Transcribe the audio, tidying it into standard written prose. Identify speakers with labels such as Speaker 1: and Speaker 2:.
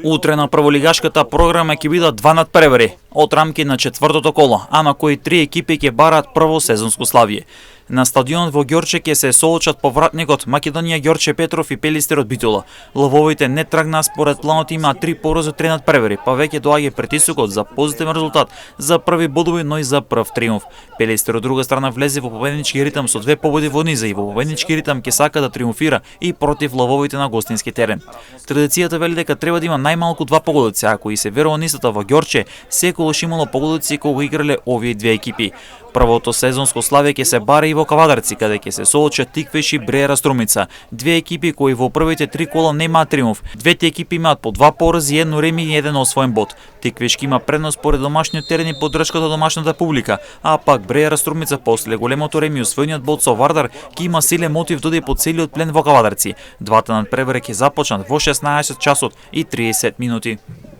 Speaker 1: Утре на прволигашката програма ќе бидат два надпревари од рамки на четвртото коло, а на кои три екипи ќе бараат прво сезонско славие. На стадионот во Ѓорче ќе се соочат повратникот Македонија Ѓорче Петров и Пелистер од Битола. Лововите не тргнаа според планот, имаат три порази од три надпревари, па веќе доаѓа притисокот за позитивен резултат, за први бодови, но и за прв триумф. Пелистер од друга страна влезе во победнички ритам со две победи во низа и во победнички ритам ќе сака да триумфира и против лововите на гостински терен. Традицијата вели дека треба да има најмалку два погодици, ако и се верува нистата во Ѓорче, секогаш имало погодици кога играле овие две екипи. Првото сезонско славие ќе се бара и во Кавадарци, каде ќе се соочат Тиквеш и Брејара Струмица, две екипи кои во првите три кола немаат триумф. Двете екипи имаат по два порази, едно реми и еден освоен бод. Тиквеш има предност според домашниот терен и поддршката од домашната публика, а пак Брејара Струмица после големото реми и освоениот бод со Вардар ќе има силен мотив доде по целиот плен во Кавадарци. Двата надпревари ќе започнат во 16 часот и 30 минути.